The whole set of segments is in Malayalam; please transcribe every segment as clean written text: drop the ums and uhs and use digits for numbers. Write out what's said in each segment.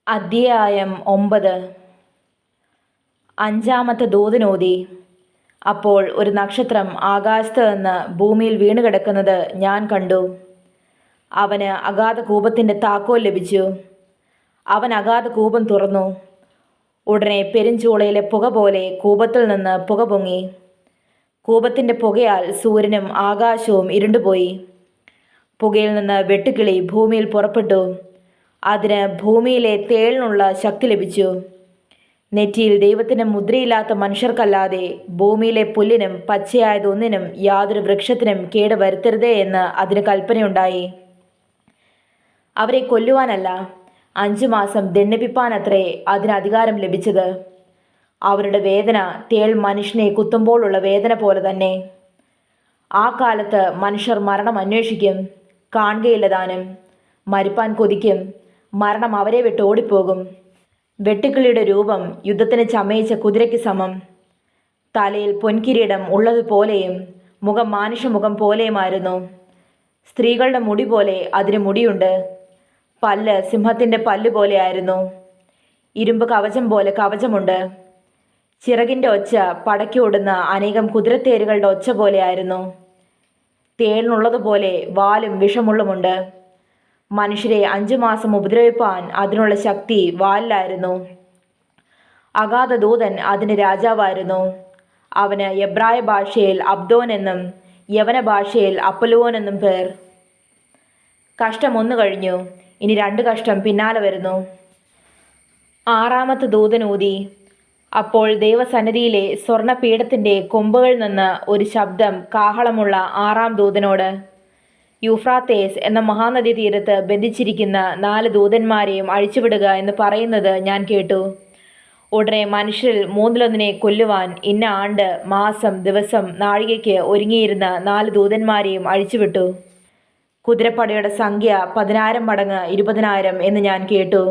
അധ്യായം 9. അഞ്ചാമത്തെ ദൂതനോതി. അപ്പോൾ ഒരു നക്ഷത്രം ആകാശത്ത് നിന്ന് ഭൂമിയിൽ വീണുകിടക്കുന്നത് ഞാൻ കണ്ടു. അവന് അഗാധകൂപത്തിൻ്റെ താക്കോൽ ലഭിച്ചു. അവൻ അഗാധകൂപം തുറന്നു. ഉടനെ പെരുഞ്ചൂളയിലെ പുക പോലെ കൂപത്തിൽ നിന്ന് പുക പൊങ്ങി. കൂപത്തിൻ്റെ പുകയാൽ സൂര്യനും ആകാശവും ഇരുണ്ടുപോയി. പുകയിൽ നിന്ന് വെട്ടുക്കിളി ഭൂമിയിൽ പുറപ്പെട്ടു. അതിന് ഭൂമിയിലെ തേളിനുള്ള ശക്തി ലഭിച്ചു. നെറ്റിയിൽ ദൈവത്തിൻ്റെ മുദ്രയില്ലാത്ത മനുഷ്യർക്കല്ലാതെ ഭൂമിയിലെ പുല്ലിനും പച്ചയായതൊന്നിനും യാതൊരു വൃക്ഷത്തിനും കേട് വരുത്തരുതേ എന്ന് അതിന് കൽപ്പനയുണ്ടായി. അവരെ കൊല്ലുവാനല്ല, 5 മാസം ദണ്ഡിപ്പിപ്പാനത്രേ അതിന് അധികാരം ലഭിച്ചത്. അവരുടെ വേദന തേൾ മനുഷ്യനെ കുത്തുമ്പോഴുള്ള വേദന പോലെ തന്നെ. ആ കാലത്ത് മനുഷ്യർ മരണം അന്വേഷിക്കും, കാണുകയില്ല താനും. മരിപ്പാൻ കൊതിക്കും, മരണം അവരെ വിട്ട് ഓടിപ്പോകും. വെട്ടുക്കിളിയുടെ രൂപം യുദ്ധത്തിന് ചമയിച്ച കുതിരയ്ക്ക് സമം. തലയിൽ പൊൻകിരീടം ഉള്ളതുപോലെയും മുഖം മാനുഷമുഖം പോലെയുമായിരുന്നു. സ്ത്രീകളുടെ മുടി പോലെ അതിന് മുടിയുണ്ട്. പല്ല് സിംഹത്തിൻ്റെ പല്ല് പോലെയായിരുന്നു. ഇരുമ്പ് കവചം പോലെ കവചമുണ്ട്. ചിറകിൻ്റെ ഒച്ച പടക്കി ഓടുന്ന അനേകം കുതിരത്തേരുകളുടെ ഒച്ച പോലെയായിരുന്നു. തേളിനുള്ളതുപോലെ വാലും വിഷമുള്ളുമുണ്ട്. മനുഷ്യരെ 5 മാസം ഉപദ്രവിപ്പാൻ അതിനുള്ള ശക്തി വാലിലായിരുന്നു. അഗാധദൂതൻ അതിന് രാജാവായിരുന്നു. അവന് എബ്രായ ഭാഷയിൽ അബ്ദോൻ എന്നും യവന ഭാഷയിൽ അപ്പൊല്ലുവോൻ എന്നും പേർ. കഷ്ടം 1 കഴിഞ്ഞു, ഇനി 2 കഷ്ടം പിന്നാലെ വരുന്നു. 6-ാമത്തെ ദൂതൻ ഊതി. അപ്പോൾ ദൈവസന്നിധിയിലെ സ്വർണ്ണപീഠത്തിൻ്റെ കൊമ്പുകളിൽ നിന്ന് ഒരു ശബ്ദം കാഹളമുള്ള 6-ാം ദൂതനോട്, യൂഫ്രാത്തേസ് എന്ന മഹാനദി തീരത്ത് ബന്ധിച്ചിരിക്കുന്ന 4 ദൂതന്മാരെയും അഴിച്ചുവിടുക എന്ന് പറയുന്നത് ഞാൻ കേട്ടു. ഉടനെ മനുഷ്യരിൽ 1/3 കൊല്ലുവാൻ ഇന്ന ആണ്ട്, മാസം, ദിവസം, നാഴികയ്ക്ക് ഒരുങ്ങിയിരുന്ന 4 ദൂതന്മാരെയും അഴിച്ചുവിട്ടു. കുതിരപ്പടയുടെ സംഖ്യ 10,000 മടങ്ങ് 20,000 എന്ന് ഞാൻ കേട്ടു.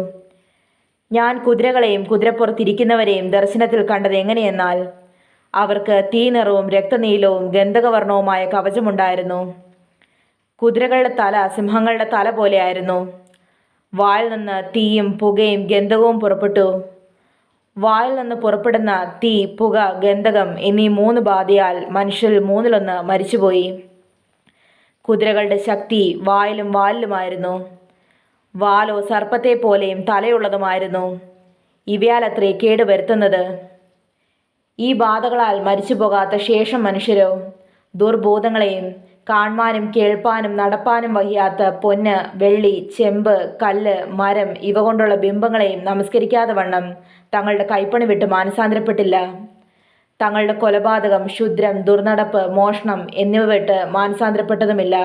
ഞാൻ കുതിരകളെയും കുതിരപ്പുറത്തിരിക്കുന്നവരെയും ദർശനത്തിൽ കണ്ടത് എങ്ങനെയെന്നാൽ, അവർക്ക് തീനിറവും രക്തനീലവും ഗന്ധകവർണവുമായ കവചമുണ്ടായിരുന്നു. കുതിരകളുടെ തല സിംഹങ്ങളുടെ തല പോലെയായിരുന്നു. വായിൽ നിന്ന് തീയും പുകയും ഗന്ധകവും പുറപ്പെട്ടു. വായിൽ നിന്ന് പുറപ്പെടുന്ന തീ, പുക, ഗന്ധകം എന്നീ 3 ബാധയാൽ മനുഷ്യരിൽ 1/3 മരിച്ചുപോയി. കുതിരകളുടെ ശക്തി വായിലും വാലിലുമായിരുന്നു. വാലോ സർപ്പത്തെ പോലെയും തലയുള്ളതുമായിരുന്നു. ഇവയാലത്രേ കേട് വരുത്തുന്നത്. ഈ ബാധകളാൽ മരിച്ചു പോകാത്ത ശേഷം മനുഷ്യരോ ദുർബോധങ്ങളെയും കാണുവാനും കേൾപ്പാനും നടപ്പാനും വഹിയാത്ത പൊന്ന്, വെള്ളി, ചെമ്പ്, കല്ല്, മരം ഇവ കൊണ്ടുള്ള ബിംബങ്ങളെയും നമസ്കരിക്കാതെ വണ്ണം തങ്ങളുടെ കൈപ്പണി വിട്ട് മാനസാന്തരപ്പെട്ടില്ല. തങ്ങളുടെ കൊലപാതകം, ക്ഷുദ്രം, ദുർനടപ്പ്, മോഷണം എന്നിവ വിട്ട് മാനസാന്തരപ്പെട്ടതുമില്ല.